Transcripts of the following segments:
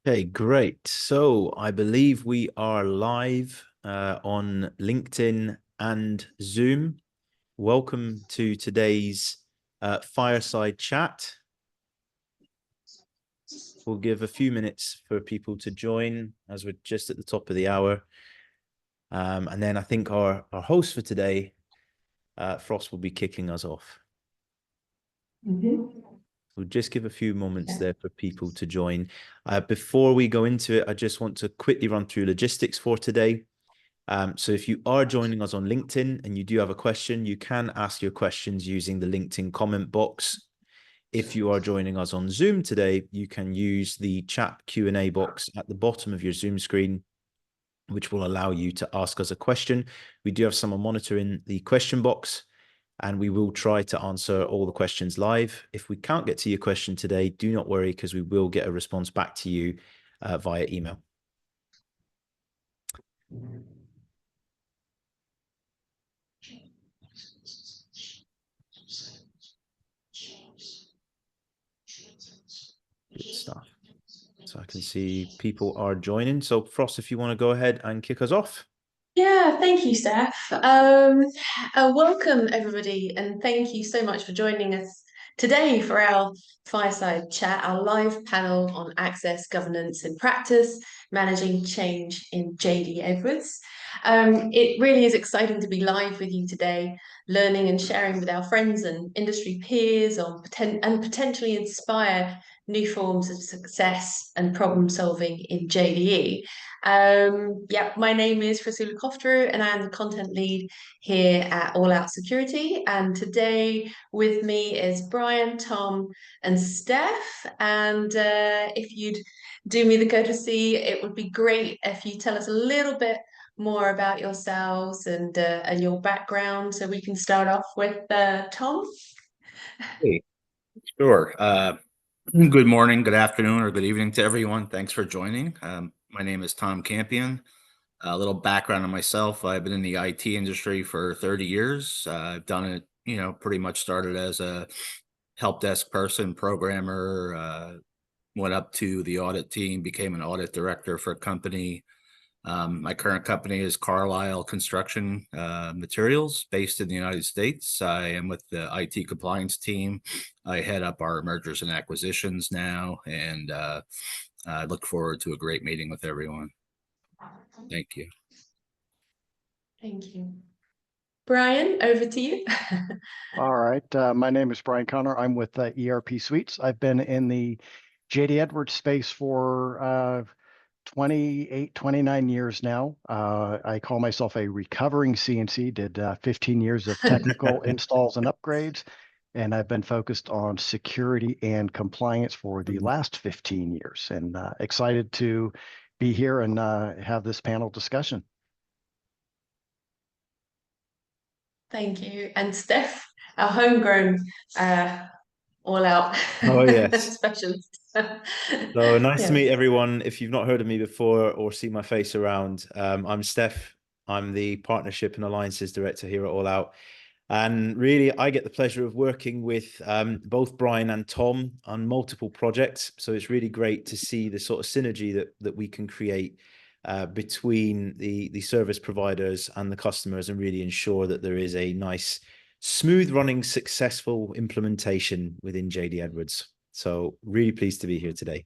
Okay, great. So I believe we are live on LinkedIn and Zoom. Welcome to today's fireside chat. We'll give a few minutes for people to join as we're just at the top of the hour. And then I think our host for today, Frost, will be kicking us off. We'll just give a few moments there for people to join. Before we go into it, I just want to quickly run through logistics for today. So if you are joining us on LinkedIn and you do have a question, you can ask your questions using the LinkedIn comment box. If you are joining us on Zoom today, you can use the chat Q&A box at the bottom of your Zoom screen, which will allow you to ask us a question. We do have someone monitoring the question box, and we will try to answer all the questions live. If we can't get to your question today, do not worry, because we will get a response back to you via email. Good stuff. So I can see people are joining. So Frost, if you want to go ahead and kick us off. Yeah, thank you, Steph. Welcome, everybody, and thank you so much for joining us today for our fireside chat, our live panel on access, governance, and practice, managing change in JD Edwards. It really is exciting to be live with you today, learning and sharing with our friends and industry peers on and potentially inspire new forms of success and problem solving in JDE. My name is Priscilla Kofteru, and I am the content lead here at All Out Security. And today with me is Brian, Tom, and Steph. And if you'd do me the courtesy, it would be great if you tell us a little bit more about yourselves and your background. So we can start off with Tom. Hey, sure. Good morning, good afternoon, or good evening to everyone. Thanks for joining. My name is Tom Campion. A little background on myself. I've been in the IT industry for 30 years. I've done it, pretty much started as a help desk person, programmer, went up to the audit team, became an audit director for a company. My current company is Carlisle Construction Materials, based in the United States. I am with the IT compliance team. I head up our mergers and acquisitions now, and I look forward to a great meeting with everyone. Thank you. Thank you. Brian, over to you. All right. My name is Brian Connor. I'm with ERP Suites. I've been in the JD Edwards space for 29 years now. I call myself a recovering CNC, did 15 years of technical installs and upgrades, and I've been focused on security and compliance for the last 15 years, and excited to be here and have this panel discussion. Thank you. And Steph, our homegrown All Out specialist. So nice to meet everyone. If you've not heard of me before or seen my face around, I'm Steph. I'm the Partnership and Alliances Director here at All Out. And really, I get the pleasure of working with both Brian and Tom on multiple projects. So it's really great to see the sort of synergy that we can create between the service providers and the customers, and really ensure that there is a nice, smooth running, successful implementation within JD Edwards. So really pleased to be here today.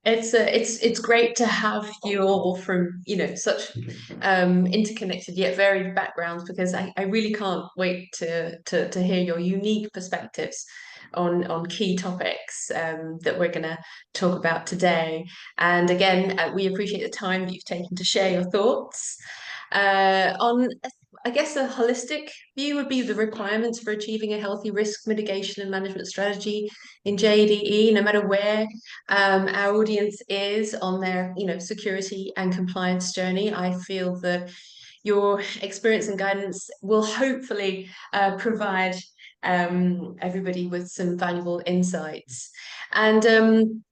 It's great to have you all from such interconnected yet varied backgrounds, because I really can't wait to hear your unique perspectives on key topics that we're going to talk about today. And again, we appreciate the time that you've taken to share your thoughts on. I guess a holistic view would be the requirements for achieving a healthy risk mitigation and management strategy in JDE, no matter where our audience is on their security and compliance journey. I feel that your experience and guidance will hopefully provide everybody with some valuable insights. And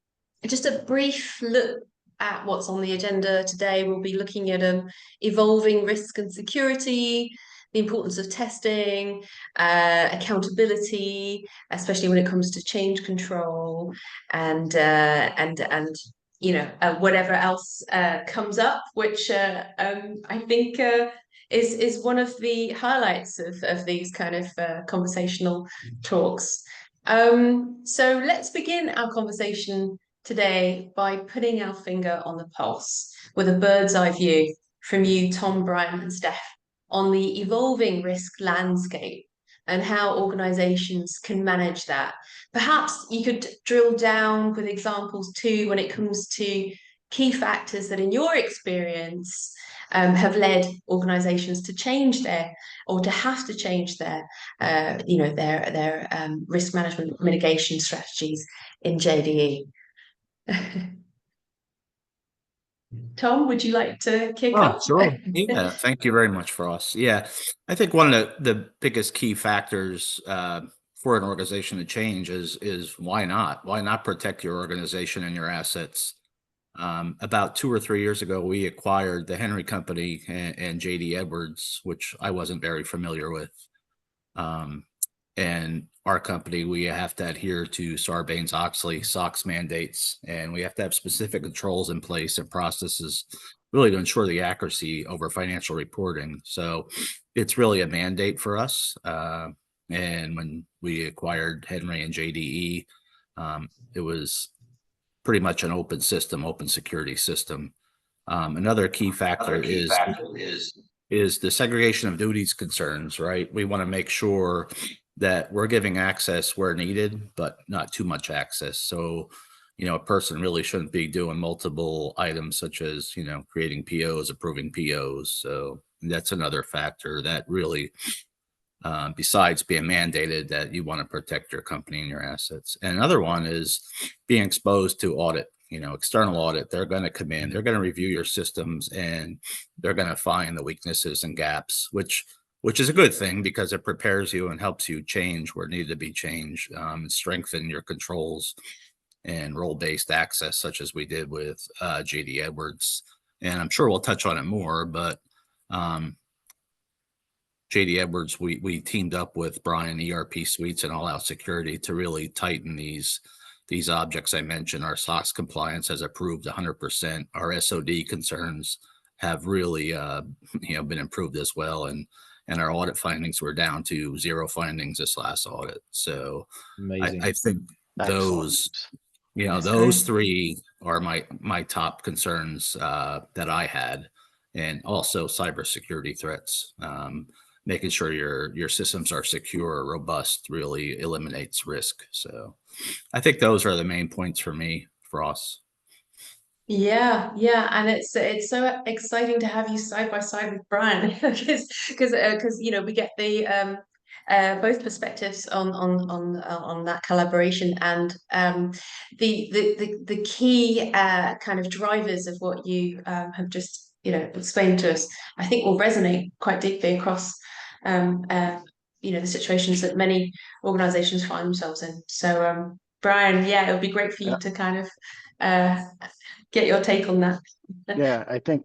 just a brief look at what's on the agenda today. We'll be looking at evolving risk and security, the importance of testing, accountability, especially when it comes to change control, and whatever else comes up, which I think is one of the highlights of these kind of conversational talks. So let's begin our conversation today by putting our finger on the pulse with a bird's eye view from you, Tom, Brian, and Steph, on the evolving risk landscape and how organizations can manage that. Perhaps you could drill down with examples too when it comes to key factors that in your experience have led organizations to change their, or to have to change their risk management mitigation strategies in JDE. Tom, would you like to kick off? Sure. Yeah, thank you very much, Frost. Yeah, I think one of the biggest key factors for an organization to change is why not? Why not protect your organization and your assets? About 2 or 3 years ago, we acquired the Henry Company and JD Edwards, which I wasn't very familiar with. And our company, we have to adhere to Sarbanes-Oxley SOX mandates, and we have to have specific controls in place and processes really to ensure the accuracy over financial reporting. So it's really a mandate for us. And when we acquired Henry and JDE, it was pretty much an open system, open security system. Another key factor is the segregation of duties concerns, right? We want to make sure that we're giving access where needed, but not too much access. So, a person really shouldn't be doing multiple items such as, creating POs, approving POs. So that's another factor that really, besides being mandated, that you want to protect your company and your assets. And another one is being exposed to audit, external audit. They're going to come in, they're going to review your systems, and they're going to find the weaknesses and gaps, which is a good thing because it prepares you and helps you change where it needed to be changed, strengthen your controls and role-based access, such as we did with JD Edwards. And I'm sure we'll touch on it more, but JD Edwards, we teamed up with Brian ERP Suites and All Out Security to really tighten these objects I mentioned. Our SOX compliance has approved 100%. Our SOD concerns have really been improved as well, and our audit findings were down to 0 findings this last audit. So I think those those 3 are my top concerns that I had, and also cybersecurity threats. Making sure your systems are secure, robust, really eliminates risk. So I think those are the main points for me, Frost. Yeah, and it's so exciting to have you side by side with Brian because we get the both perspectives on that collaboration, and the key kind of drivers of what you have just explained to us, I think will resonate quite deeply across the situations that many organizations find themselves in. So Brian, it would be great for you to kind of get your take on that. Yeah, I think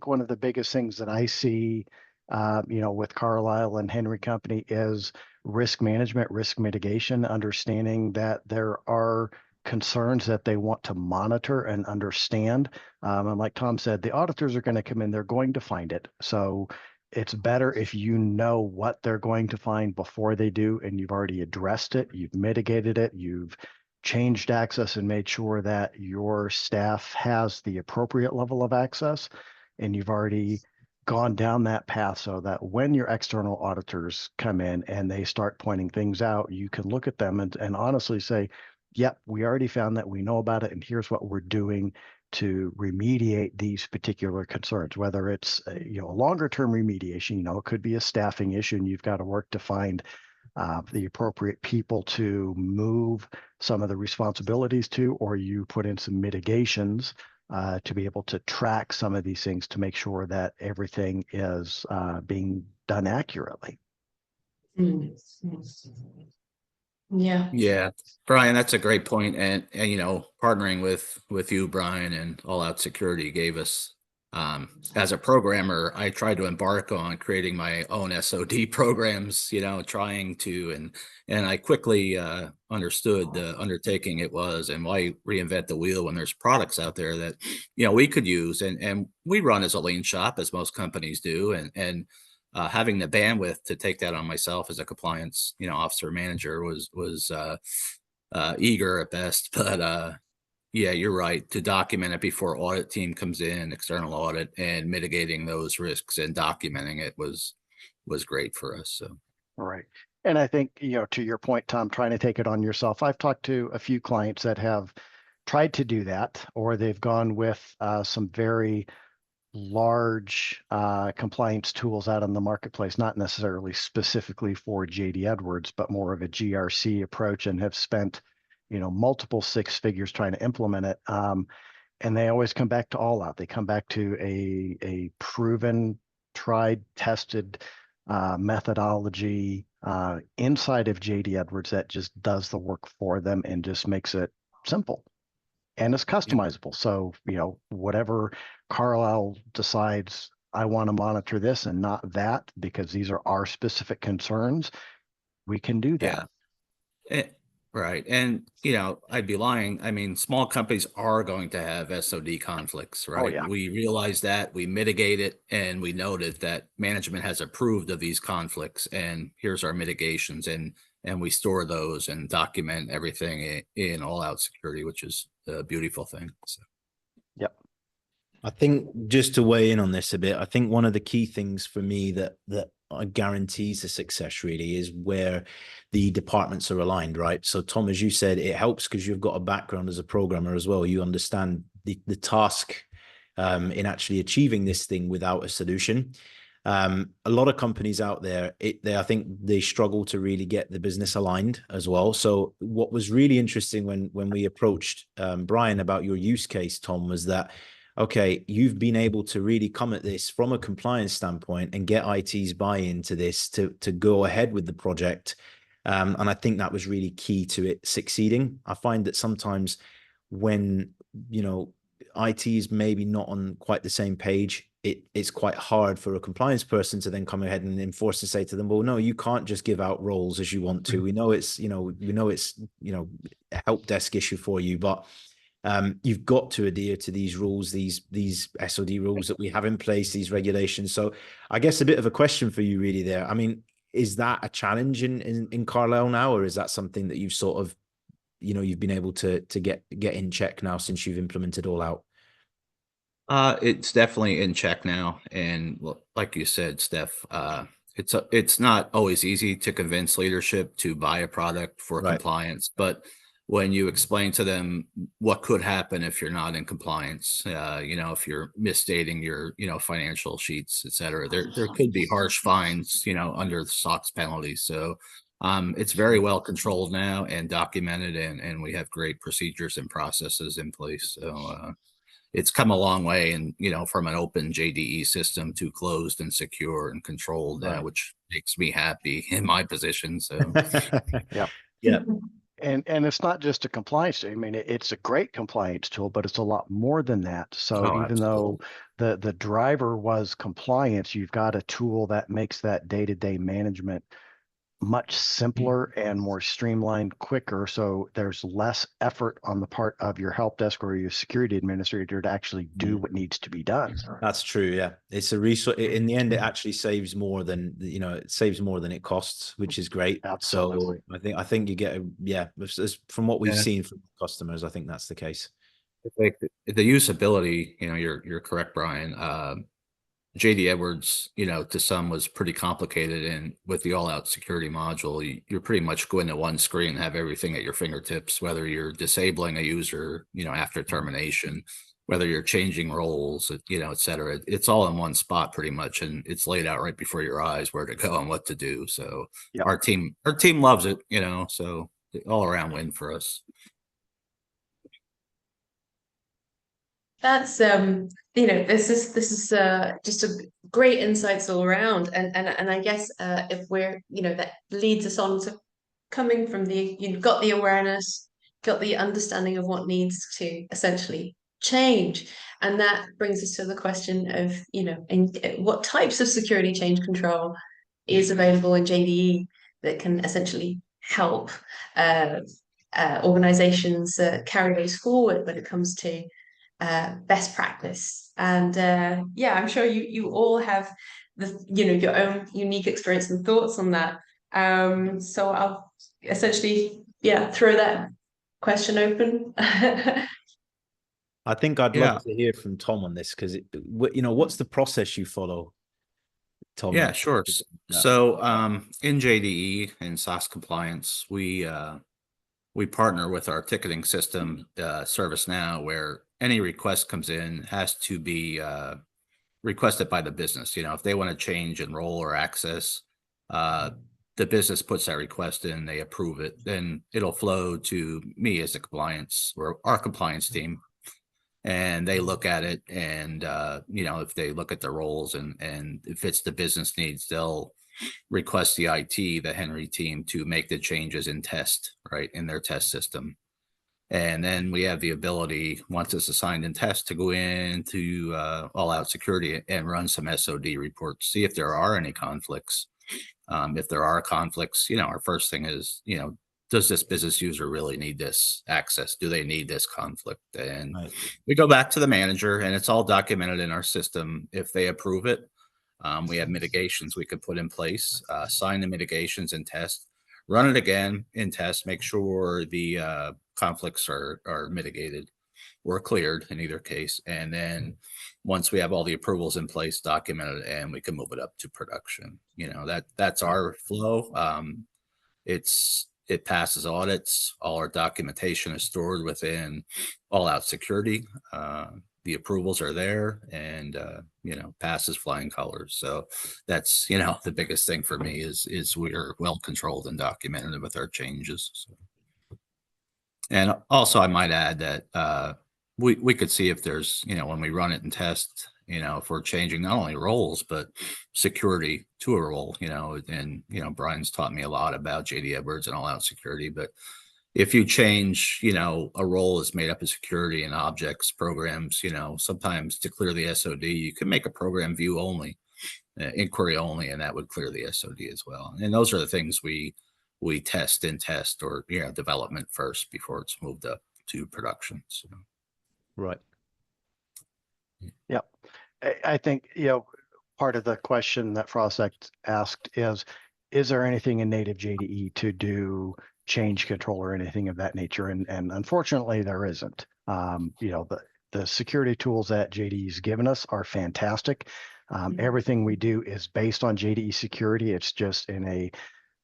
one of the biggest things that I see, with Carlisle and Henry Company is risk management, risk mitigation, understanding that there are concerns that they want to monitor and understand. And like Tom said, the auditors are going to come in, they're going to find it. So it's better if you know what they're going to find before they do, and you've already addressed it, you've mitigated it, you've changed access and made sure that your staff has the appropriate level of access, and you've already gone down that path so that when your external auditors come in and they start pointing things out, you can look at them and honestly say, yep, we already found that, we know about it, and here's what we're doing to remediate these particular concerns. Whether it's a longer term remediation, it could be a staffing issue and you've got to work to find the appropriate people to move some of the responsibilities to, or you put in some mitigations to be able to track some of these things to make sure that everything is being done accurately. Yeah. Yeah, Brian, that's a great point. And partnering with you, Brian, and All Out Security gave us, as a programmer, I tried to embark on creating my own SOD programs, trying to, and I quickly understood the undertaking it was, and why reinvent the wheel when there's products out there that, we could use. And we run as a lean shop, as most companies do. And having the bandwidth to take that on myself as a compliance, officer manager was eager at best. But yeah, you're right. To document it before audit team comes in, external audit, and mitigating those risks and documenting it was great for us. So. Right. And I think, to your point, Tom, trying to take it on yourself, I've talked to a few clients that have tried to do that, or they've gone with some very large compliance tools out in the marketplace, not necessarily specifically for JD Edwards, but more of a GRC approach, and have spent, multiple six figures trying to implement it. And they always come back to All Out. They come back to a proven, tried, tested methodology inside of JD Edwards that just does the work for them and just makes it simple. And it's customizable. So, whatever Carlisle decides, I want to monitor this and not that, because these are our specific concerns, we can do that. Yeah. Right. And, I'd be lying. I mean, small companies are going to have SOD conflicts, right? Oh, yeah. We realize that, we mitigate it, and we noted that management has approved of these conflicts, and here's our mitigations, and we store those and document everything in All Out Security, which is a beautiful thing. So. Yep. I think, just to weigh in on this a bit, I think one of the key things for me that guarantees the success really is where the departments are aligned, right? So Tom, as you said, it helps because you've got a background as a programmer as well. You understand the task in actually achieving this thing without a solution. A lot of companies out there, I think they struggle to really get the business aligned as well. So what was really interesting when we approached Brian about your use case, Tom, was that, okay, you've been able to really come at this from a compliance standpoint and get IT's buy-in to this to go ahead with the project. And I think that was really key to it succeeding. I find that sometimes when, IT is maybe not on quite the same page, it's quite hard for a compliance person to then come ahead and enforce and say to them, well, no, you can't just give out roles as you want to. We know it's, a help desk issue for you, but you've got to adhere to these rules, these SOD rules that we have in place, these regulations. So I guess a bit of a question for you really there. I mean, is that a challenge in Carlisle now, or is that something that you've sort of, you've been able to get in check now since you've implemented All Out? It's definitely in check now. And like you said, Steph, it's not always easy to convince leadership to buy a product for compliance, but when you explain to them what could happen if you're not in compliance, if you're misstating your, financial sheets, et cetera, there could be harsh fines, under the SOX penalties. So it's very well controlled now and documented, and we have great procedures and processes in place. So it's come a long way, and from an open JDE system to closed and secure and controlled now, which makes me happy in my position. So yeah. And it's not just a compliance tool. I mean, it's a great compliance tool, but it's a lot more than that. So even though the driver was compliance, you've got a tool that makes that day-to-day management much simpler and more streamlined, quicker. So there's less effort on the part of your help desk or your security administrator to actually do what needs to be done. That's true. Yeah. It's a resource. In the end, it actually saves more than, it saves more than it costs, which is great. Absolutely. So I think you get, from what we've seen from customers, I think that's the case. Like the usability, you're correct, Brian. JD Edwards, to some was pretty complicated, and with the All Out Security module, you're pretty much going to one screen and have everything at your fingertips, whether you're disabling a user, after termination, whether you're changing roles, et cetera. It's all in one spot pretty much, and it's laid out right before your eyes where to go and what to do. So our team loves it, so all around win for us. That's this is just a great insights all around, and I guess if we're that leads us on to coming from you've got the awareness, got the understanding of what needs to essentially change. And that brings us to the question of, what types of security change control is available in JDE that can essentially help organizations carry those forward when it comes to best practice. And I'm sure you all have your own unique experience and thoughts on that. So I'll essentially throw that question open. I think I'd love to hear from Tom on this, because what's the process you follow, Tom? Yeah, sure. So in JDE and SOX compliance, we partner with our ticketing system, ServiceNow, where any request comes in has to be requested by the business. If they want to change and role or access, the business puts that request in, they approve it, then it'll flow to me as a compliance or our compliance team. And they look at it, and if they look at the roles and if it's the business needs, they'll request the the Henry team, to make the changes in test, right, in their test system. And then we have the ability, once it's assigned in test, to go into all out security and run some SOD reports, see if there are any conflicts. If there are conflicts, our first thing is, does this business user really need this access? Do they need this conflict? And we go back to the manager, and it's all documented in our system. If they approve it, we have mitigations we could put in place, sign the mitigations and test, run it again in test, make sure the conflicts are mitigated or cleared in either case. And then once we have all the approvals in place, documented, and we can move it up to production. That's our flow. It passes audits. All our documentation is stored within all out security. The approvals are there, and passes flying colors. So that's the biggest thing for me is we're well controlled and documented with our changes. So. And also, I might add that we could see if there's when we run it and test, if we're changing not only roles but security to a role. And Brian's taught me a lot about JD Edwards and all out security, but if you change, a role is made up of security and objects, programs, sometimes to clear the SOD, you can make a program view only, inquiry only, and that would clear the SOD as well. And those are the things we test in test or, development first before it's moved up to production. So. Right. Yeah. I think, part of the question that Frostech asked is there anything in native JDE to do change control or anything of that nature? And unfortunately, there isn't. The security tools that JDE's given us are fantastic. Everything we do is based on JDE security. It's just in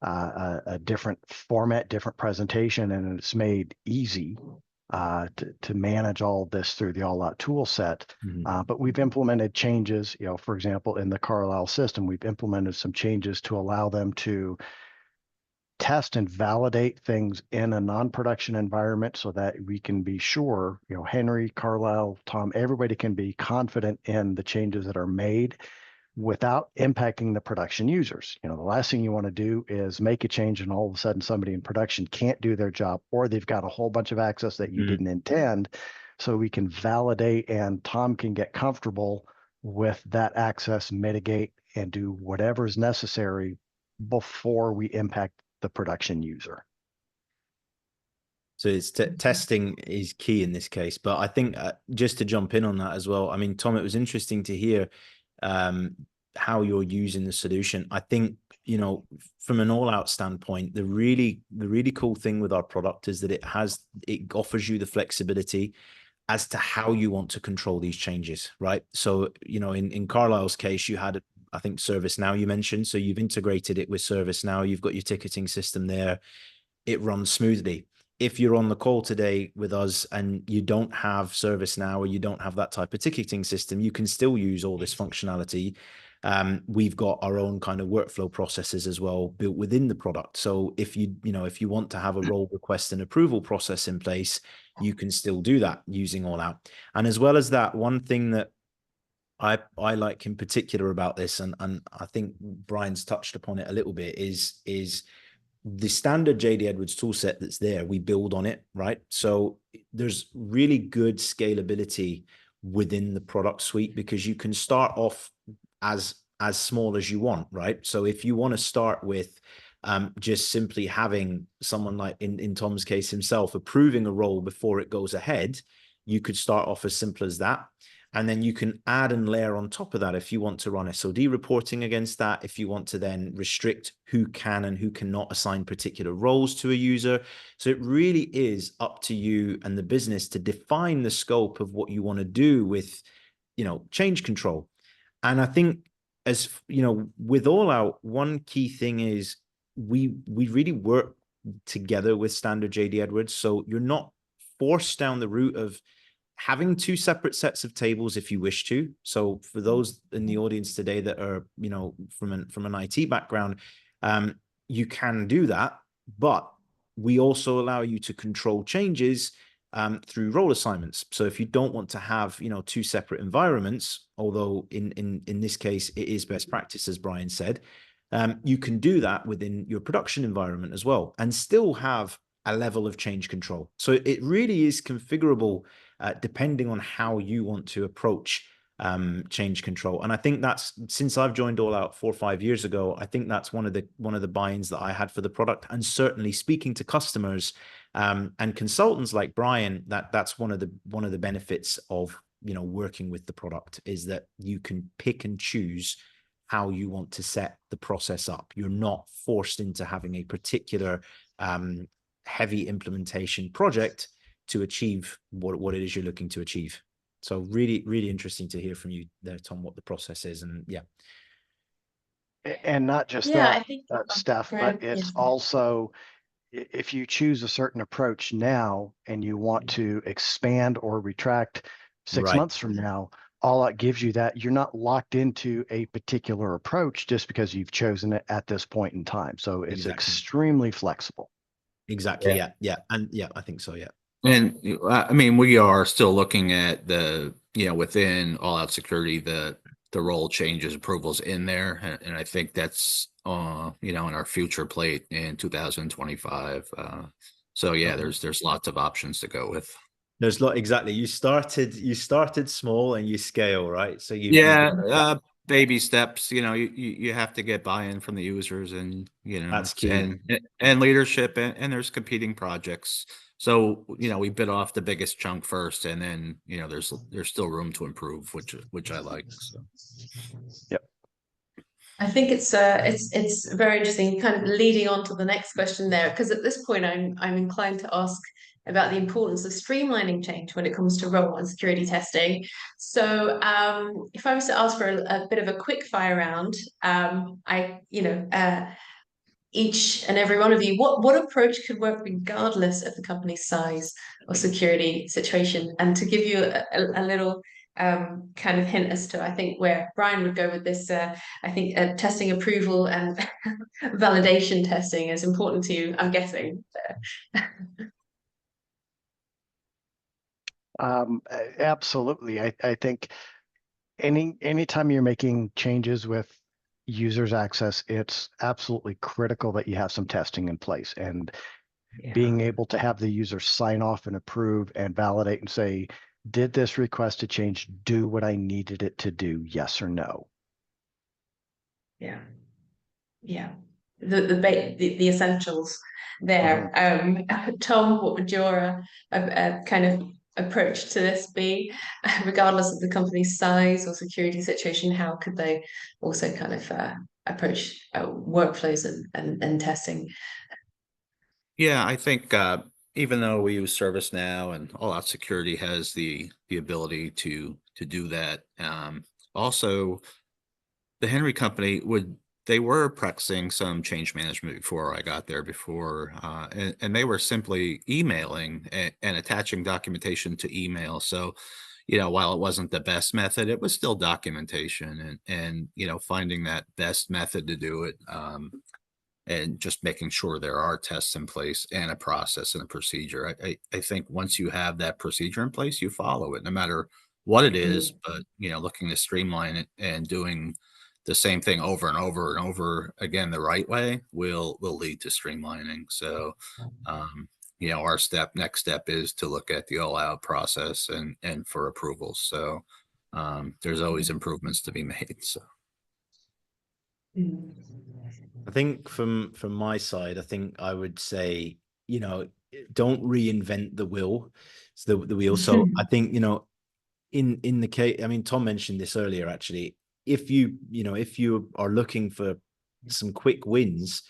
a different format, different presentation, and it's made easy to manage all this through the all-out tool set. But we've implemented changes, for example, in the Carlisle system, we've implemented some changes to allow them to test and validate things in a non-production environment so that we can be sure, Henry, Carlisle, Tom, everybody can be confident in the changes that are made without impacting the production users. The last thing you want to do is make a change and all of a sudden somebody in production can't do their job, or they've got a whole bunch of access that you didn't intend. So we can validate, and Tom can get comfortable with that access, mitigate, and do whatever is necessary before we impact the production user. So it's testing is key in this case. But I think just to jump in on that as well, I mean, Tom, it was interesting to hear how you're using the solution. I think, from an all-out standpoint, the really cool thing with our product is that it offers you the flexibility as to how you want to control these changes, right? So, in Carlisle's case, you had, I think, ServiceNow you mentioned. So you've integrated it with ServiceNow. You've got your ticketing system there. It runs smoothly. If you're on the call today with us and you don't have ServiceNow or you don't have that type of ticketing system, you can still use all this functionality. We've got our own kind of workflow processes as well built within the product. So if you want to have a role request and approval process in place, you can still do that using All Out. And as well as that, one thing that I like in particular about this, and I think Brian's touched upon it a little bit, is the standard JD Edwards tool set that's there, we build on it, right? So there's really good scalability within the product suite, because you can start off as small as you want, right? So if you want to start with just simply having someone like in Tom's case himself approving a role before it goes ahead, you could start off as simple as that. And then you can add and layer on top of that if you want to run SOD reporting against that, if you want to then restrict who can and who cannot assign particular roles to a user. So it really is up to you and the business to define the scope of what you want to do with, change control. And I think, as with All Out, one key thing is we really work together with standard JD Edwards. So you're not forced down the route of having two separate sets of tables if you wish to. So for those in the audience today that are, from an IT background, you can do that, but we also allow you to control changes through role assignments. So if you don't want to have, two separate environments, although in this case, it is best practice, as Brian said, you can do that within your production environment as well, and still have a level of change control. So it really is configurable depending on how you want to approach change control. And I think that's, since I've joined All Out 4 or 5 years ago, I think that's one of the buy-ins that I had for the product. And certainly speaking to customers and consultants like Brian, that's one of the benefits of working with the product, is that you can pick and choose how you want to set the process up. You're not forced into having a particular heavy implementation project to achieve what it is you're looking to achieve. So really, really interesting to hear from you there, Tom, what the process is. And And not just Yeah, that, I think Steph, but it's also, if you choose a certain approach now and you want to expand or retract 6 Right. months from now, All Out gives you that. You're not locked into a particular approach just because you've chosen it at this point in time. So it's extremely flexible. Exactly. Yeah. And I think so. Yeah. And I mean, we are still looking at the, within All Out Security, the role changes approvals in there. And I think that's, in our future plate in 2025. So yeah, there's lots of options to go with. There's exactly. You started small and you scale, right? So baby steps. You have to get buy-in from the users, and that's key. and leadership, and there's competing projects. So we bit off the biggest chunk first, and then there's still room to improve, which I like. So. Yep. I think it's very interesting, kind of leading on to the next question there, because at this point I'm inclined to ask about the importance of streamlining change when it comes to role and security testing. So if I was to ask for a bit of a quick fire round, each and every one of you, what approach could work regardless of the company's size or security situation? And to give you a little kind of hint as to, I think, where Brian would go with this, I think testing approval and validation testing is important to you, I'm guessing. Absolutely. I think anytime you're making changes with users access, it's absolutely critical that you have some testing in place, and being able to have the user sign off and approve and validate and say, did this requested change do what I needed it to do? Yes or no? Yeah. The essentials there. Tom, what would your kind of approach to this be, regardless of the company's size or security situation? How could they also kind of approach workflows and testing? Yeah, I think even though we use ServiceNow and All Out Security has the ability to do that, also the Henry Company they were practicing some change management before I got there and they were simply emailing and attaching documentation to email. So, while it wasn't the best method, it was still documentation, and finding that best method to do it, and just making sure there are tests in place and a process and a procedure. I think once you have that procedure in place, you follow it no matter what it is, but looking to streamline it and doing the same thing over and over and over again the right way will lead to streamlining. So, our next step is to look at the all out process and for approvals. So there's always improvements to be made. So I think from my side, I think I would say, don't reinvent the wheel. So the wheel. So I think, in the case, I mean, Tom mentioned this earlier, actually, if you are looking for some quick wins,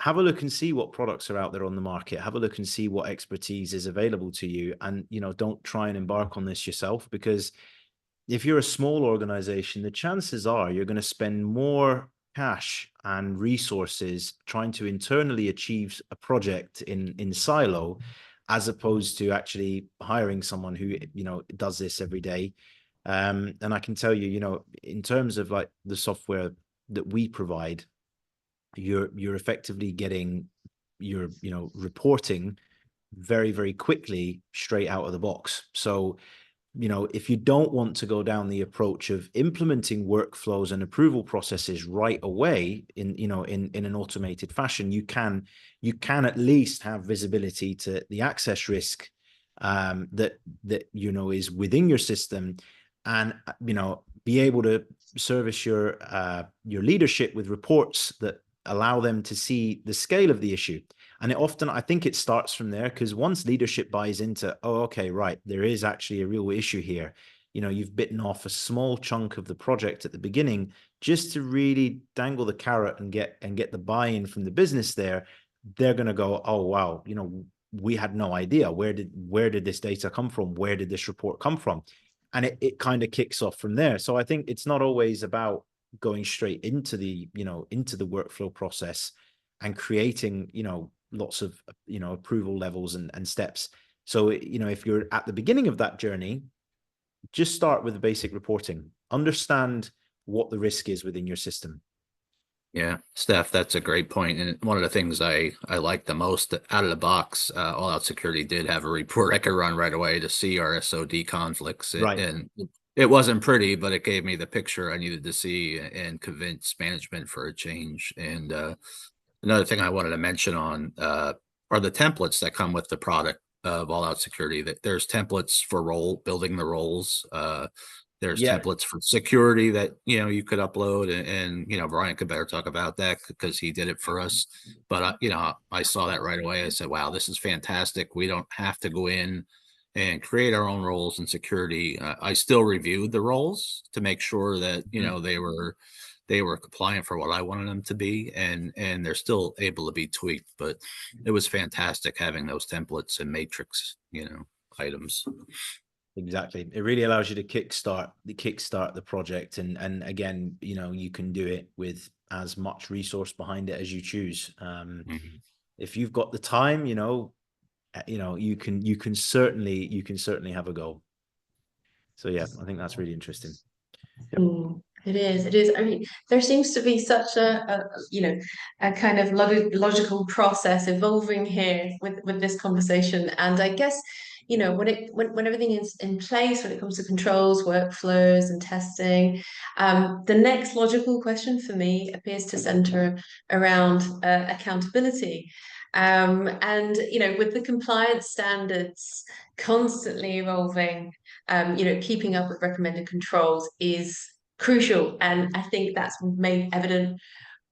have a look and see what products are out there on the market. Have a look and see what expertise is available to you. And, don't try and embark on this yourself, because if you're a small organization, the chances are you're going to spend more cash and resources trying to internally achieve a project in silo, as opposed to actually hiring someone who, does this every day. And I can tell you, in terms of like the software that we provide, you're effectively getting your, reporting very, very quickly straight out of the box. So, if you don't want to go down the approach of implementing workflows and approval processes right away in an automated fashion, you can at least have visibility to the access risk that is within your system, and be able to service your leadership with reports that allow them to see the scale of the issue. And I think it starts from there, because once leadership buys into, oh, okay, right, there is actually a real issue here. You've bitten off a small chunk of the project at the beginning just to really dangle the carrot and get the buy-in from the business there. They're going to go, oh, wow, we had no idea. Where did this data come from? Where did this report come from? And it kind of kicks off from there. So I think it's not always about going straight into the workflow process and creating, lots of, approval levels and steps. So, if you're at the beginning of that journey, just start with the basic reporting. Understand what the risk is within your system. yeah, Steph, that's a great point. And one of the things I like the most out of the box, All Out Security did have a report I could run right away to see our SOD conflicts. Right. And it wasn't pretty, but it gave me the picture I needed to see and convince management for a change. And another thing I wanted to mention on are the templates that come with the product of All Out Security. That there's templates for building the roles. There's templates for security that you could upload, and Brian could better talk about that because he did it for us. But I saw that right away. I said, "Wow, this is fantastic. We don't have to go in and create our own roles in security." I still reviewed the roles to make sure that they were compliant for what I wanted them to be, and they're still able to be tweaked. But it was fantastic having those templates and matrix items. Exactly. It really allows you to kickstart the project. And again, you can do it with as much resource behind it as you choose. If you've got the time, you can certainly have a go. So yeah, I think that's really interesting. Yep. It is. I mean, there seems to be such a kind of logical process evolving here with this conversation. And I guess, when everything is in place, when it comes to controls, workflows, and testing, the next logical question for me appears to center around accountability. And with the compliance standards constantly evolving, keeping up with recommended controls is crucial. And I think that's made evident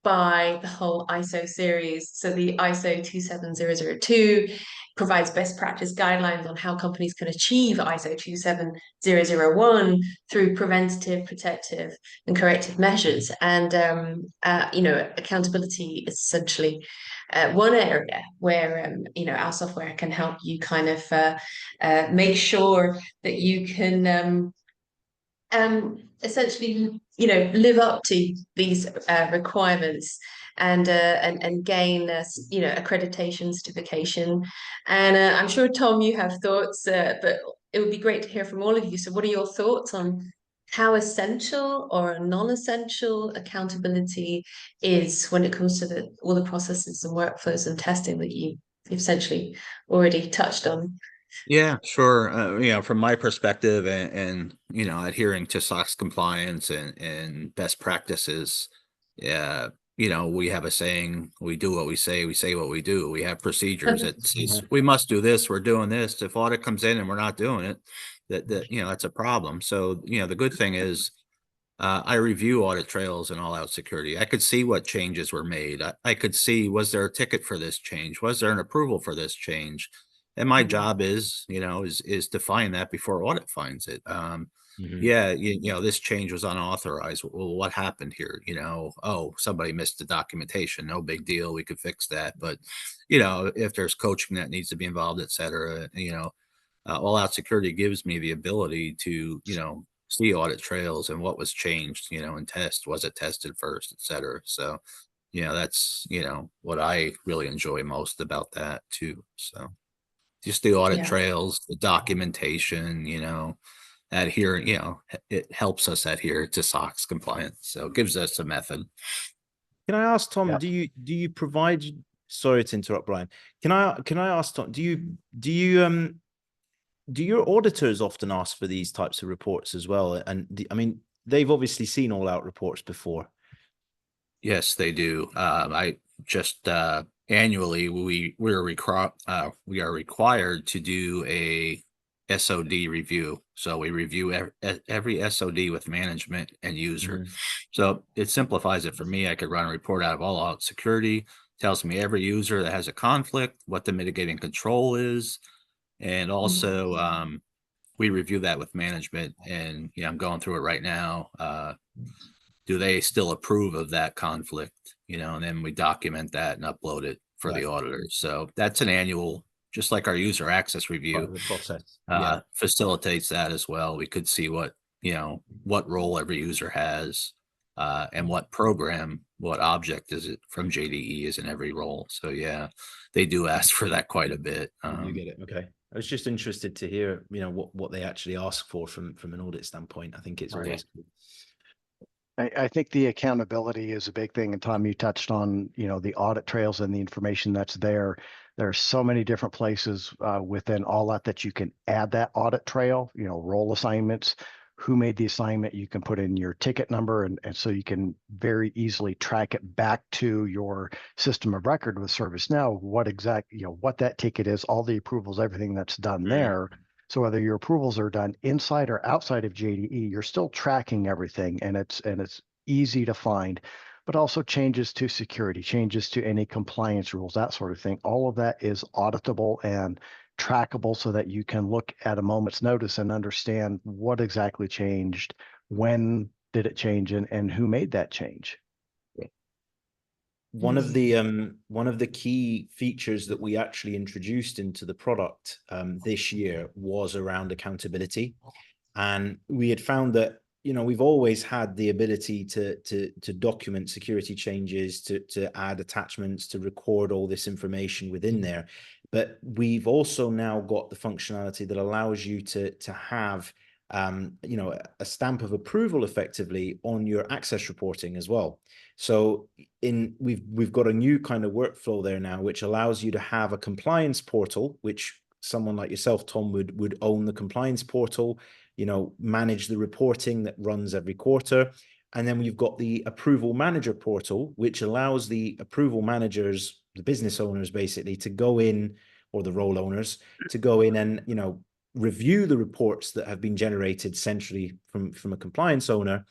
by the whole ISO series. So the ISO 27002 provides best practice guidelines on how companies can achieve ISO 27001 through preventative, protective, and corrective measures. And accountability is essentially one area where our software can help you kind of make sure that you can essentially live up to these requirements and gain accreditation, certification. And I'm sure, Tom, you have thoughts, but it would be great to hear from all of you. So what are your thoughts on how essential or non-essential accountability is when it comes to all the processes and workflows and testing that you've essentially already touched on? Yeah, sure. From my perspective and adhering to SOX compliance and best practices, yeah, we have a saying, we do what we say what we do. We have procedures that says we must do this, we're doing this. If audit comes in and we're not doing it, that's a problem. So, the good thing is I review audit trails and all out security. I could see what changes were made. I could see, was there a ticket for this change? Was there an approval for this change? And my job is to find that before audit finds it. Yeah, this change was unauthorized. Well, what happened here? Oh, somebody missed the documentation. No big deal. We could fix that. But, if there's coaching that needs to be involved, et cetera, all out security gives me the ability to, see audit trails and what was changed, and test, was it tested first, et cetera. So, that's, what I really enjoy most about that too. So just the audit Yeah. trails, the documentation, adhering, it helps us adhere to SOX compliance. So it gives us a method. Can I ask Tom, Yep. do you provide, sorry to interrupt, Brian. Can I ask Tom, do your auditors often ask for these types of reports as well? And I mean, they've obviously seen all out reports before. Yes, they do. I just annually we are required to do a SOD review. So we review every SOD with management and user. So it simplifies it for me. I could run a report out of all out security, tells me every user that has a conflict, what the mitigating control is, and also we review that with management. And I'm going through it right now. Do they still approve of that conflict? And then we document that and upload it for the auditors. So that's an annual, just like our user access review The process facilitates that as well. We could see what role every user has, and what program, what object is it from JDE is in every role. So yeah, they do ask for that quite a bit. You get it. Okay. I was just interested to hear, what they actually ask for from an audit standpoint. I think it's always cool. I think the accountability is a big thing. And Tom, you touched on, the audit trails and the information that's there. There are so many different places within all that you can add that audit trail, role assignments, who made the assignment. You can put in your ticket number, and so you can very easily track it back to your system of record with ServiceNow, what that ticket is, all the approvals, everything that's done there. So whether your approvals are done inside or outside of JDE, you're still tracking everything, and it's easy to find. But also changes to security, changes to any compliance rules, that sort of thing. All of that is auditable and trackable so that you can look at a moment's notice and understand what exactly changed, when did it change, and who made that change. One of the key features that we actually introduced into the product this year was around accountability, and we had found that we've always had the ability to document security changes, to add attachments, to record all this information within there, but we've also now got the functionality that allows you to have a stamp of approval effectively on your access reporting as well. So we've got a new kind of workflow there now, which allows you to have a compliance portal, which someone like yourself, Tom, would own the compliance portal, manage the reporting that runs every quarter. And then we've got the approval manager portal, which allows the approval managers, the business owners basically, to go in, or the role owners, to go in and, review the reports that have been generated centrally from a compliance owner,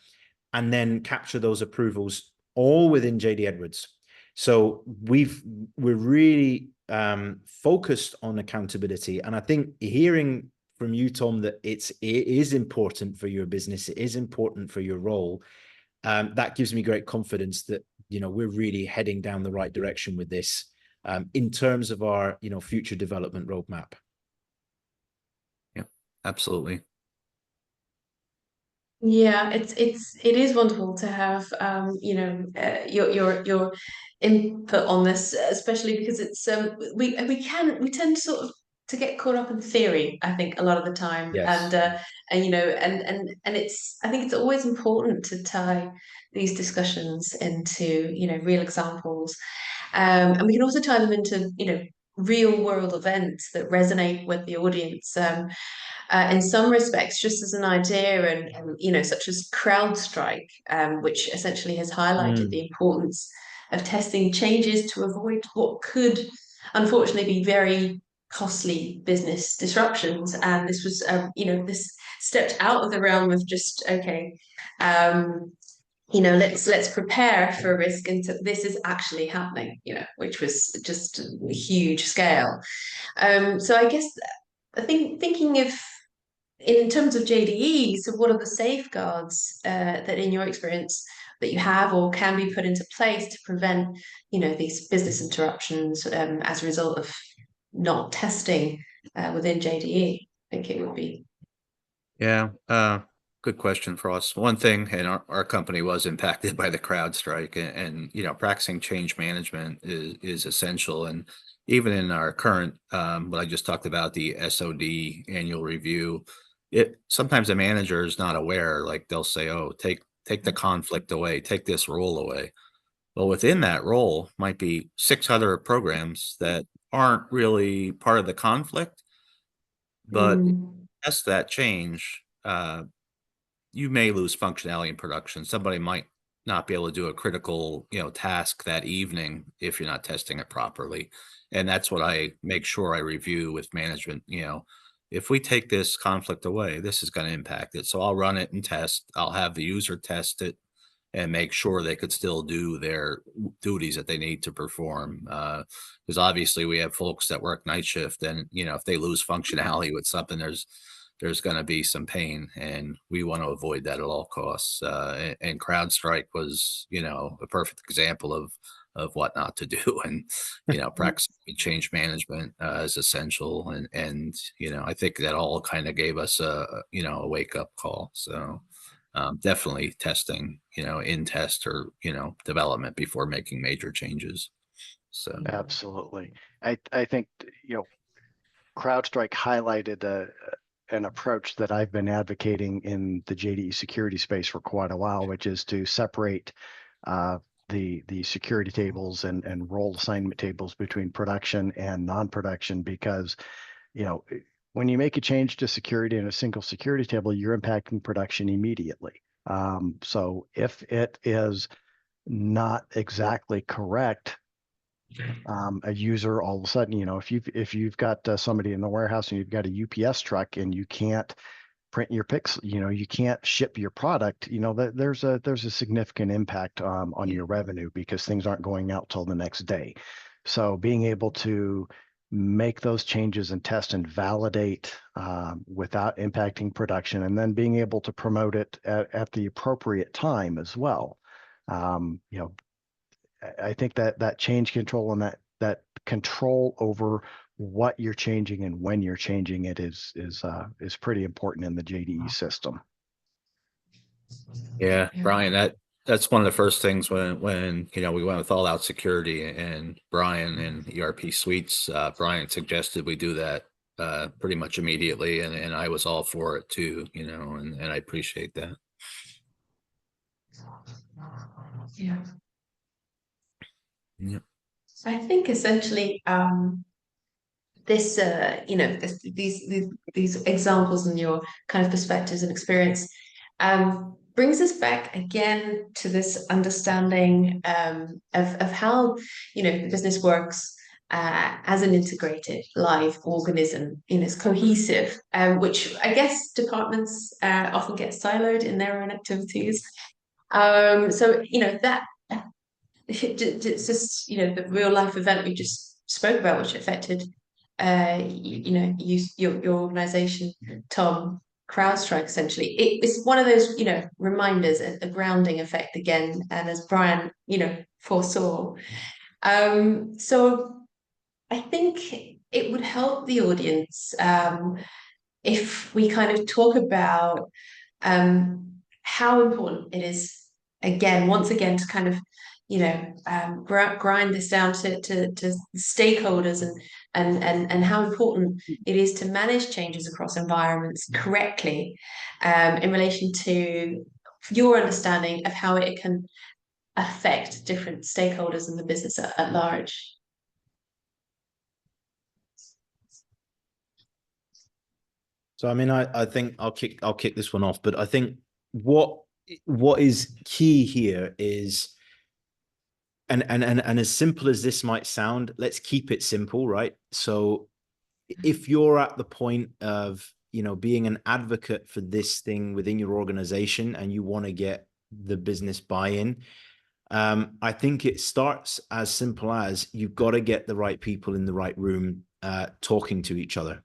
and then capture those approvals all within JD Edwards. So we're really focused on accountability. And I think hearing from you, Tom, that it is important for your business, it is important for your role, that gives me great confidence that, we're really heading down the right direction with this in terms of our, future development roadmap. Yeah, absolutely. Yeah, it is wonderful to have your input on this, especially because it's we tend to sort of to get caught up in theory, I think, a lot of the time. Yes. And it's, I think it's always important to tie these discussions into real examples, and we can also tie them into real world events that resonate with the audience. In some respects, just as an idea, and such as CrowdStrike, which essentially has highlighted the importance of testing changes to avoid what could unfortunately be very costly business disruptions. And this was, this stepped out of the realm of just, okay, let's prepare for a risk until this is actually happening, which was just a huge scale. So I guess I think thinking of in terms of JDE, so what are the safeguards that in your experience that you have or can be put into place to prevent, these business interruptions as a result of not testing within JDE? I think it would be. Yeah, good question for us. One thing, and our company was impacted by the CrowdStrike, and practicing change management is essential. And even in our current, what I just talked about, the SOD annual review, sometimes the manager is not aware. Like they'll say, "Oh, take the conflict away, take this role away." Well, within that role might be 6 other programs that aren't really part of the conflict, but test that change, you may lose functionality in production. Somebody might not be able to do a critical, task that evening if you're not testing it properly. And that's what I make sure I review with management. If we take this conflict away, this is going to impact it. So I'll run it and test. I'll have the user test it and make sure they could still do their duties that they need to perform. Because obviously we have folks that work night shift, and if they lose functionality with something, there's going to be some pain, and we want to avoid that at all costs. And CrowdStrike was, a perfect example of what not to do. And practicing change management is essential. And I think that all kind of gave us a wake up call. So. Definitely testing, in test or, development before making major changes. So Absolutely. I think, CrowdStrike highlighted an approach that I've been advocating in the JDE security space for quite a while, which is to separate the security tables and role assignment tables between production and non-production, because, when you make a change to security in a single security table, you're impacting production immediately. So if it is not exactly correct, a user all of a sudden, if you've got somebody in the warehouse and you've got a UPS truck and you can't print your pics, you can't ship your product, there's a significant impact on your revenue because things aren't going out till the next day. So being able to make those changes and test and validate without impacting production, and then being able to promote it at the appropriate time as well. I think that change control and that control over what you're changing and when you're changing it is pretty important in the JDE system. Yeah, Brian, that's one of the first things when we went with all out security, and Brian and ERP suites, Brian suggested we do that pretty much immediately, and I was all for it too, and I appreciate that. Yeah. Yeah. I think essentially these examples and your kind of perspectives and experience brings us back again to this understanding of how the business works as an integrated live organism. It's cohesive, which I guess departments often get siloed in their own activities. So that it's just the real life event we just spoke about, which affected your organization, Tom, CrowdStrike. Essentially it's one of those reminders, a grounding effect again, and as Brian foresaw. So I think it would help the audience if we kind of talk about how important it is once again to kind of grind this down to stakeholders and how important it is to manage changes across environments correctly in relation to your understanding of how it can affect different stakeholders in the business at large. So I mean, I think I'll kick this one off, but I think what is key here is, and as simple as this might sound, let's keep it simple, right? So if you're at the point of, you know, being an advocate for this thing within your organization and you want to get the business buy-in, I think it starts as simple as you've got to get the right people in the right room talking to each other.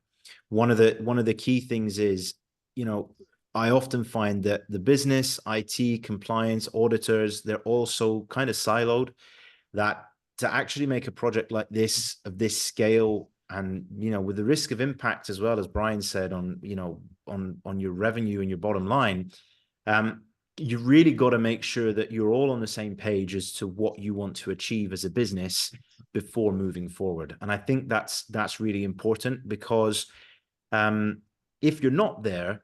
One of the key things is, you know, I often find that the business, IT, compliance, auditors, they're all so kind of siloed that to actually make a project like this of this scale, and, you know, with the risk of impact as well, as Brian said, on, you know, on your revenue and your bottom line, you really got to make sure that you're all on the same page as to what you want to achieve as a business before moving forward. And I think that's really important, because if you're not there,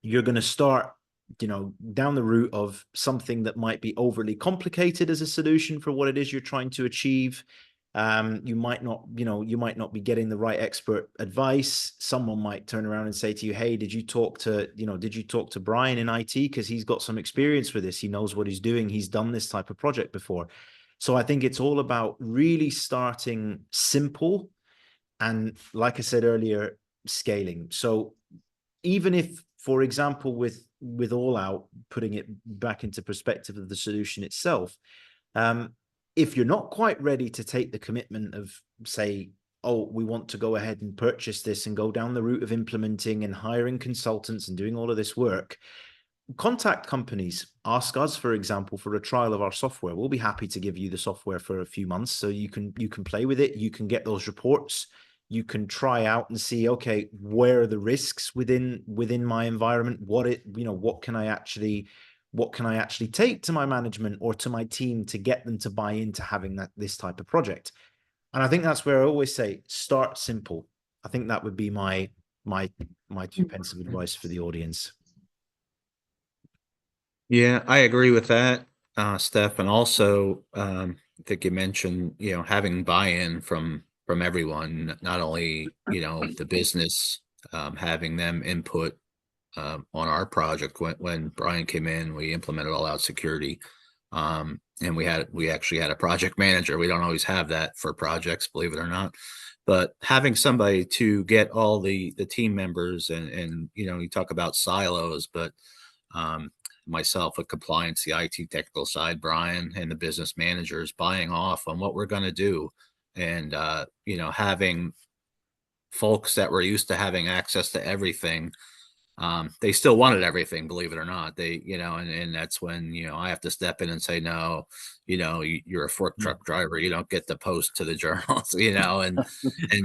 you're going to start, you know, down the route of something that might be overly complicated as a solution for what it is you're trying to achieve. You might not, you know, you might not be getting the right expert advice. Someone might turn around and say to you, hey, did you talk to Brian in IT? Because he's got some experience with this. He knows what he's doing. He's done this type of project before. So I think it's all about really starting simple. And like I said earlier, scaling. So even if, for example, with All Out, putting it back into perspective of the solution itself, if you're not quite ready to take the commitment of, say, oh, we want to go ahead and purchase this and go down the route of implementing and hiring consultants and doing all of this work, contact companies. Ask us, for example, for a trial of our software. We'll be happy to give you the software for a few months so you can play with it. You can get those reports. You can try out and see, okay, where are the risks within my environment? What can I actually take to my management or to my team to get them to buy into having this type of project? And I think that's where I always say, start simple. I think that would be my 2 pence of advice for the audience. Yeah, I agree with that, Steph. And also, I think you mentioned, you know, having buy-in from everyone, not only, you know, the business, having them input on our project. When Brian came in, we implemented All Out Security, and we actually had a project manager. We don't always have that for projects, believe it or not. But having somebody to get all the team members, and you know, you talk about silos, but myself with compliance, the IT technical side, Brian and the business managers buying off on what we're going to do. And, you know, having folks that were used to having access to everything, they still wanted everything, believe it or not. They, you know, and that's when, you know, I have to step in and say, no, you know, you're a fork truck driver. You don't get to post to the journals, you know, and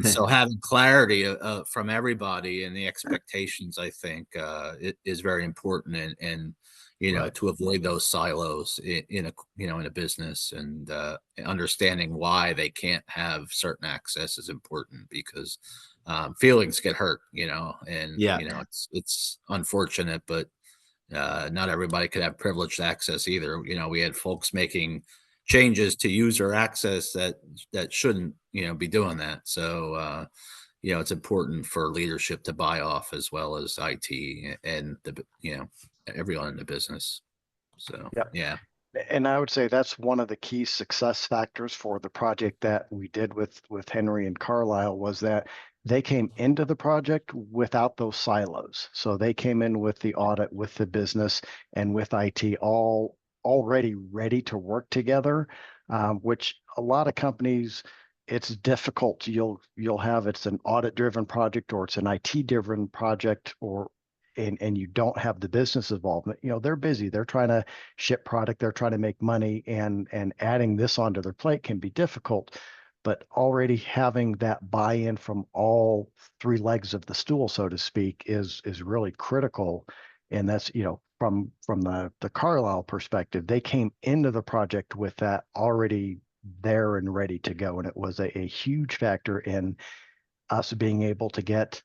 so having clarity from everybody and the expectations, I think, it is very important. And you know, to avoid those silos in a business, and understanding why they can't have certain access is important, because feelings get hurt, you know, and you know, it's unfortunate, but not everybody could have privileged access either. You know, we had folks making changes to user access that shouldn't, you know, be doing that. So you know, it's important for leadership to buy off, as well as IT and the, you know, everyone in the business. So yeah. And I would say that's one of the key success factors for the project that we did with Henry and Carlisle, was that they came into the project without those silos. So they came in with the audit, with the business, and with IT all already ready to work together, which a lot of companies, it's difficult. You'll have, it's an audit driven project, or it's an IT driven project, and you don't have the business involvement. You know, they're busy, they're trying to ship product, they're trying to make money, and adding this onto their plate can be difficult. But already having that buy-in from all 3 legs of the stool, so to speak, is really critical. And that's, you know, from the Carlisle perspective, they came into the project with that already there and ready to go. And it was a huge factor in us being able to get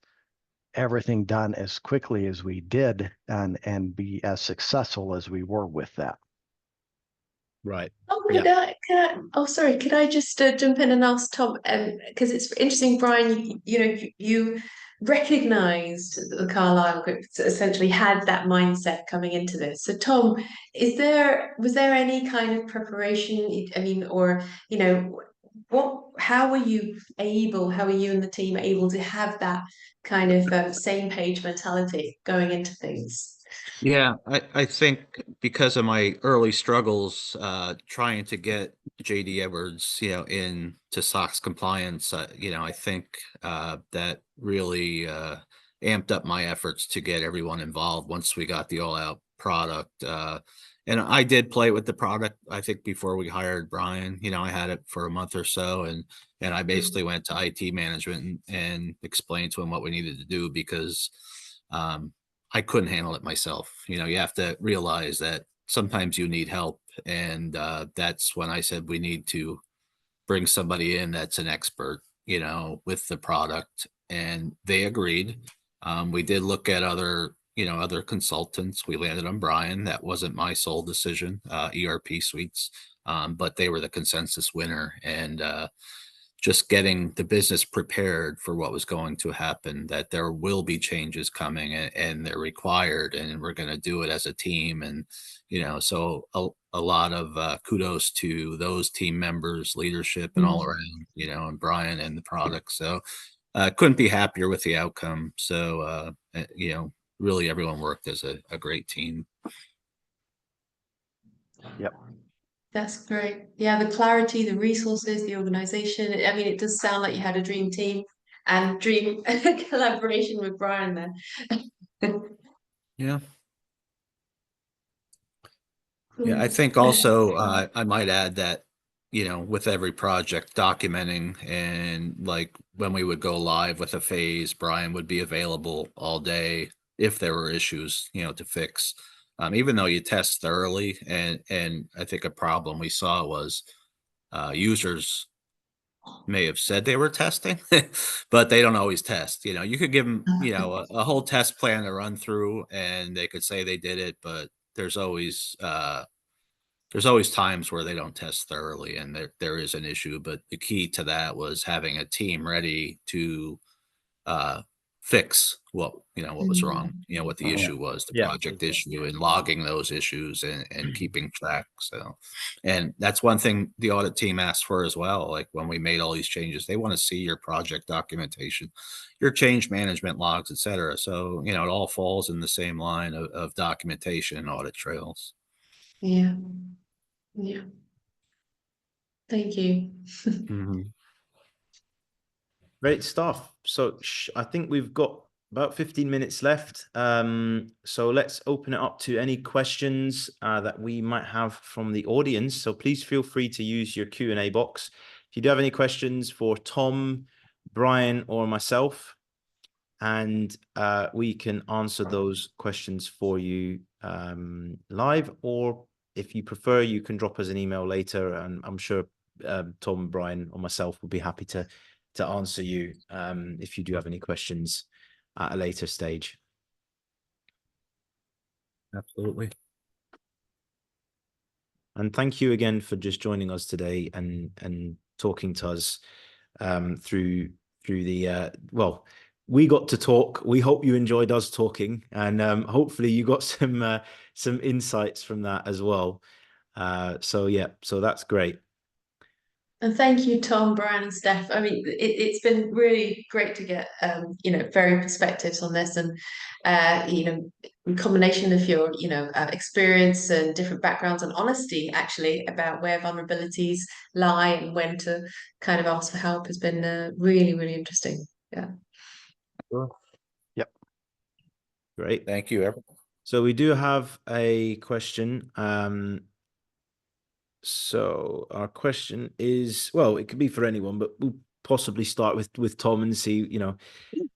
everything done as quickly as we did, and be as successful as we were with that. Right. Oh, sorry, could I just jump in and ask Tom, because it's interesting, Brian, you know, you recognized that the Carlisle group essentially had that mindset coming into this. So Tom, was there any kind of preparation? I mean, or you know, how were you and the team able to have that kind of same page mentality going into things? Yeah, I think because of my early struggles trying to get JD Edwards, into SOX compliance, I think that really amped up my efforts to get everyone involved once we got the all-out product. And I did play with the product, I think, before we hired Brian. I had it for a month or so, and I basically went to IT management and explained to him what we needed to do because I couldn't handle it myself. You have to realize that sometimes you need help. And that's when I said we need to bring somebody in that's an expert, with the product. And they agreed. We did look at other consultants. We landed on Brian. That wasn't my sole decision, ERP suites, but they were the consensus winner. And just getting the business prepared for what was going to happen, that there will be changes coming and they're required, and we're going to do it as a team. And, so a lot of kudos to those team members, leadership, and all around, and Brian and the product. So couldn't be happier with the outcome. So, really everyone worked as a great team. Yep. That's great. Yeah, the clarity, the resources, the organization. I mean, it does sound like you had a dream team and dream collaboration with Brian there. Yeah. Yeah, I think also I might add that, with every project documenting, and like when we would go live with a phase, Brian would be available all day if there were issues, to fix. Even though you test thoroughly, and I think a problem we saw was users may have said they were testing, but they don't always test. You could give them, a whole test plan to run through, and they could say they did it, but there's always times where they don't test thoroughly, and there is an issue. But the key to that was having a team ready to fix what was wrong, what the issue was, the project issue, and logging those issues and keeping track. So, and that's one thing the audit team asked for as well. Like when we made all these changes, they want to see your project documentation, your change management logs, etc. So, it all falls in the same line of documentation and audit trails. Yeah. Yeah. Thank you. Great stuff. So I think we've got about 15 minutes left. So let's open it up to any questions that we might have from the audience. So please feel free to use your Q&A box. If you do have any questions for Tom, Brian, or myself, and we can answer those questions for you live, or if you prefer, you can drop us an email later, and I'm sure Tom, Brian, or myself will be happy to answer you if you do have any questions at a later stage. Absolutely. And thank you again for just joining us today and talking to us through the we got to talk. We hope you enjoyed us talking, and hopefully you got some insights from that as well. So that's great. And thank you, Tom, Brian, and Steph. I mean, it's been really great to get, varied perspectives on this, and, a combination of your, experience and different backgrounds and honesty, actually, about where vulnerabilities lie and when to kind of ask for help has been really, really interesting. Yeah. Sure. Yep. Great. Thank you, everyone. So we do have a question. So our question is, well, it could be for anyone, but we'll possibly start with Tom and see,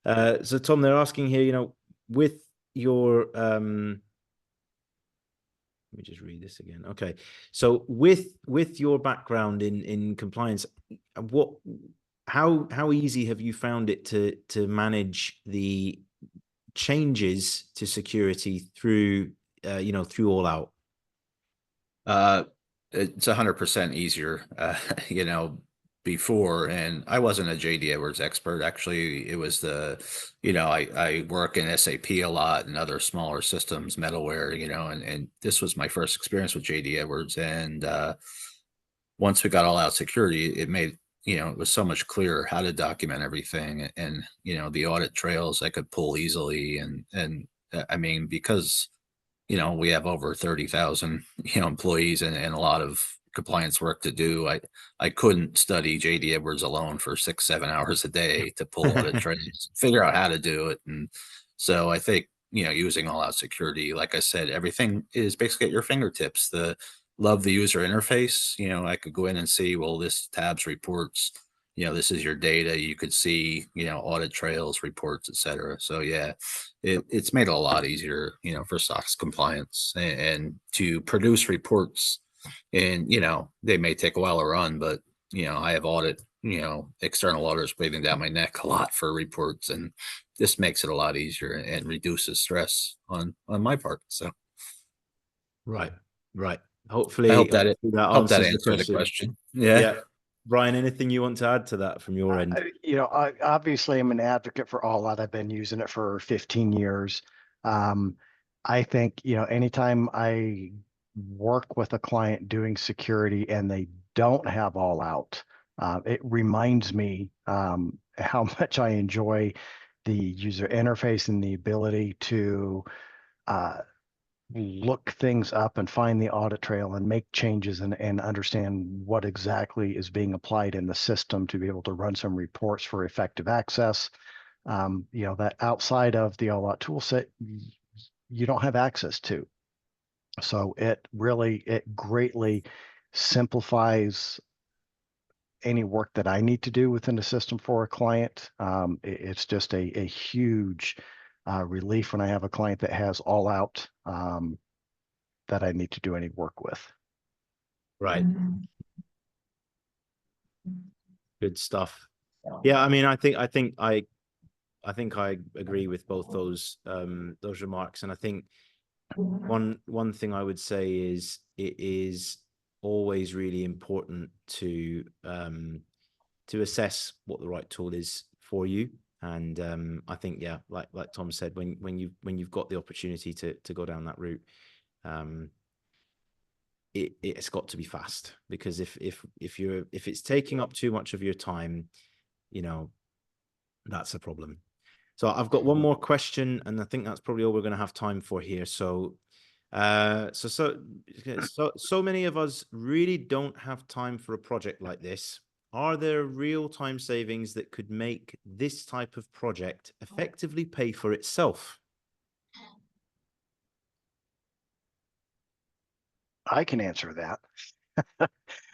so Tom, they're asking here, with your, let me just read this again. Okay. So with your background in compliance, how easy have you found it to manage the changes to security through, through all out? It's 100% easier. before, and I wasn't a JD Edwards expert. Actually, it was I work in SAP a lot and other smaller systems, metalware, and this was my first experience with JD Edwards. And once we got all out security, it made, it was so much clearer how to document everything, and, the audit trails I could pull easily. And I mean, because, we have over 30,000, employees and a lot of compliance work to do. I couldn't study JD Edwards alone for 6-7 hours a day to pull audit trails, figure out how to do it. And so I think, using all out security, like I said, everything is basically at your fingertips. Love the user interface. I could go in and see, well, this tabs reports, this is your data. You could see, audit trails, reports, etc. So yeah, it's made it a lot easier, for SOX compliance and to produce reports. And, they may take a while to run, but, I have external auditors breathing down my neck a lot for reports, and this makes it a lot easier and reduces stress on my part. So. Right. Hopefully, I hope that answers answered the question. Yeah. Brian, anything you want to add to that from your end? I obviously am an advocate for all out. I've been using it for 15 years. I think, anytime I work with a client doing security and they don't have all out, it reminds me how much I enjoy the user interface and the ability to look things up and find the audit trail and make changes and understand what exactly is being applied in the system to be able to run some reports for effective access. That outside of the all out tool set, you don't have access to. So it greatly simplifies any work that I need to do within the system for a client. It's just a huge relief when I have a client that has all out that I need to do any work with. Right. Good stuff. Yeah, I mean, I think I agree with both those remarks, and I think one thing I would say is it is always really important to assess what the right tool is for you. And I think, yeah, like Tom said, when you've got the opportunity to go down that route, it's got to be fast, because if it's taking up too much of your time, that's a problem. So I've got one more question, and I think that's probably all we're going to have time for here. So so many of us really don't have time for a project like this. Are there real time savings that could make this type of project effectively pay for itself? I can answer that.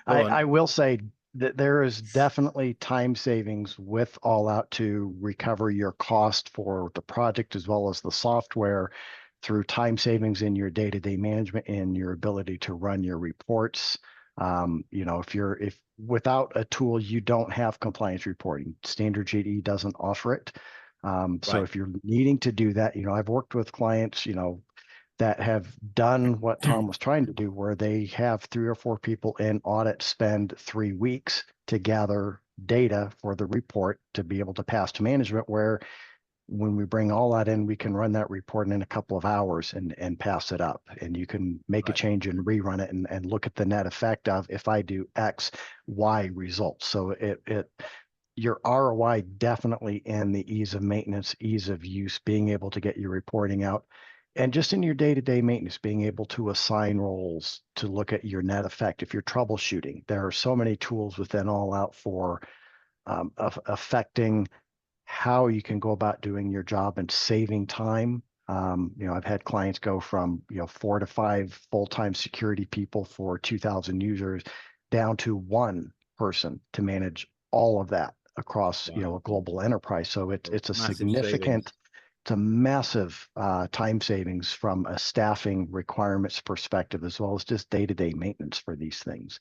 I will say that there is definitely time savings with all out to recover your cost for the project as well as the software through time savings in your day-to-day management and your ability to run your reports. If without a tool, you don't have compliance reporting. Standard JDE doesn't offer it. So if you're needing to do that, I've worked with clients, that have done what Tom was trying to do, where they have 3 or 4 people in audit spend 3 weeks to gather data for the report to be able to pass to management, where when we bring all that in, we can run that report in a couple of hours and pass it up. And you can make a change and rerun it and look at the net effect of, if I do X, Y results. So your ROI definitely in the ease of maintenance, ease of use, being able to get your reporting out. And just in your day-to-day maintenance, being able to assign roles to look at your net effect. If you're troubleshooting, there are so many tools within All Out for affecting how you can go about doing your job and saving time. I've had clients go from 4 to 5 full-time security people for 2,000 users down to 1 person to manage all of that across a global enterprise. So it's a significant. It's a massive time savings from a staffing requirements perspective, as well as just day-to-day maintenance for these things.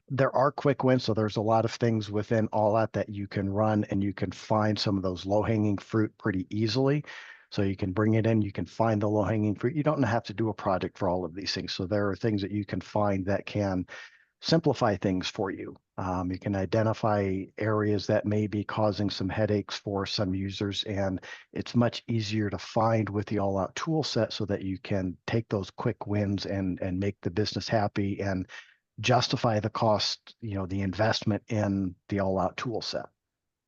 There are quick wins, so there's a lot of things within All Out that you can run, and you can find some of those low-hanging fruit pretty easily. So you can bring it in, you can find the low-hanging fruit. You don't have to do a project for all of these things. So there are things that you can find that can simplify things for you. You can identify areas that may be causing some headaches for some users, and it's much easier to find with the all-out tool set so that you can take those quick wins and make the business happy and justify the cost, the investment in the all-out tool set.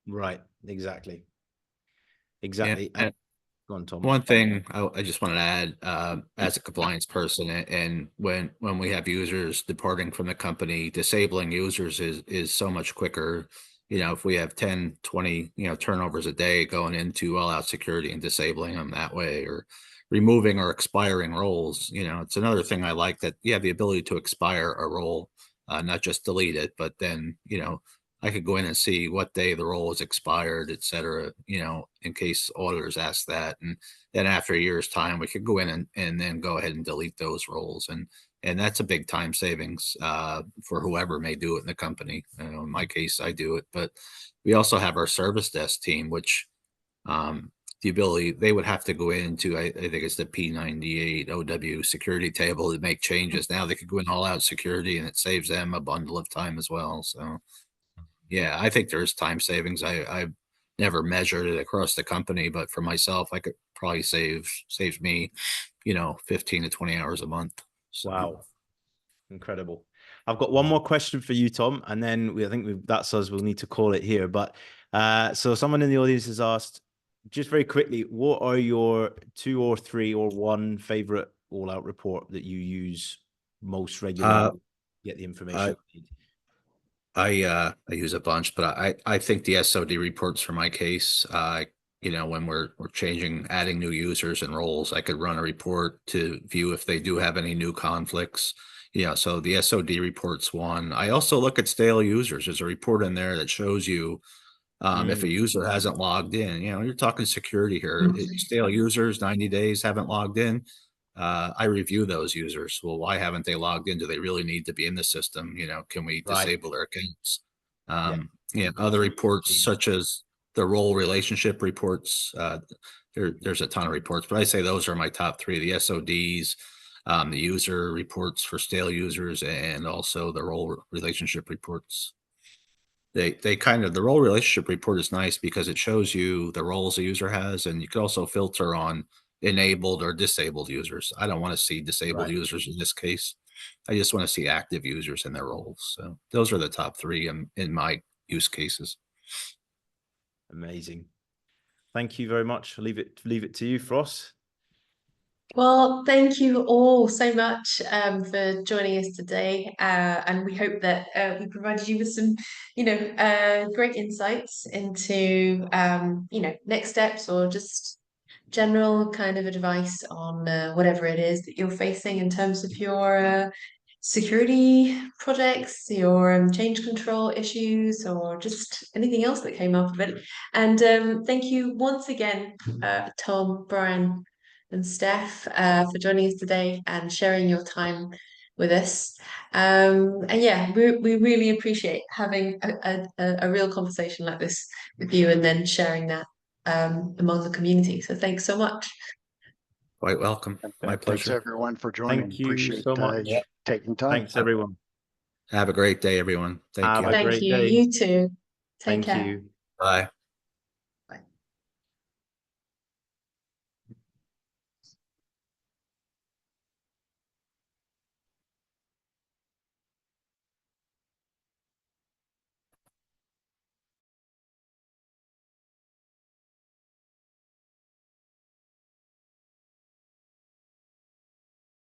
Right. Exactly. Exactly. Yeah. Go on, Tom. One thing I just wanted to add, as a compliance person, and when we have users departing from the company, disabling users is so much quicker. If we have 10, 20, turnovers a day going into all out security and disabling them that way, or removing or expiring roles, it's another thing I like, that you have the ability to expire a role, not just delete it, but then, I could go in and see what day the role is expired, et cetera, in case auditors ask that. And then after a year's time, we could go in and then go ahead and delete those roles. And that's a big time savings for whoever may do it in the company. In my case, I do it, but we also have our service desk team, which the ability, they would have to go into, I think it's the P98 OW security table to make changes. Now they could go in all out security, and it saves them a bundle of time as well. So yeah, I think there's time savings. I've never measured it across the company, but for myself, I could probably saves me, 15 to 20 hours a month. So. Wow. Incredible. I've got one more question for you, Tom, and then I think that's us. We'll need to call it here. But so someone in the audience has asked, just very quickly, what are your 2 or 3 or 1 favorite all-out report that you use most regularly to get the information you need? I use a bunch, but I think the SOD reports for my case, when we're adding new users and roles, I could run a report to view if they do have any new conflicts. So the SOD report's one. I also look at stale users. There's a report in there that shows you if a user hasn't logged in. You're talking security here. Stale users, 90 days, haven't logged in. I review those users. Well, why haven't they logged in? Do they really need to be in the system? Can we disable their accounts? Other reports such as the role relationship reports. There's a ton of reports, but I say those are my top 3: the SODs, the user reports for stale users, and also the role relationship reports. The role relationship report is nice because it shows you the roles a user has, and you can also filter on enabled or disabled users. I don't want to see disabled users in this case. I just want to see active users in their roles. So those are the top 3 in my use cases. Amazing. Thank you very much. I'll leave it to you, Frost. Well, thank you all so much for joining us today, and we hope that we provided you with some, great insights into, next steps or just general kind of advice on whatever it is that you're facing in terms of your security projects, your change control issues, or just anything else that came up of it. And thank you once again, Tom, Brian, and Steph, for joining us today and sharing your time with us. And yeah, we really appreciate having a real conversation like this with you, and then sharing that among the community. So thanks so much. Quite welcome. My pleasure. Thanks everyone for joining. Thank you Appreciate so much. taking time. Thanks, everyone. Have a great day, everyone. Thank you. Have a great day. You too. Take Thank care. you. Bye.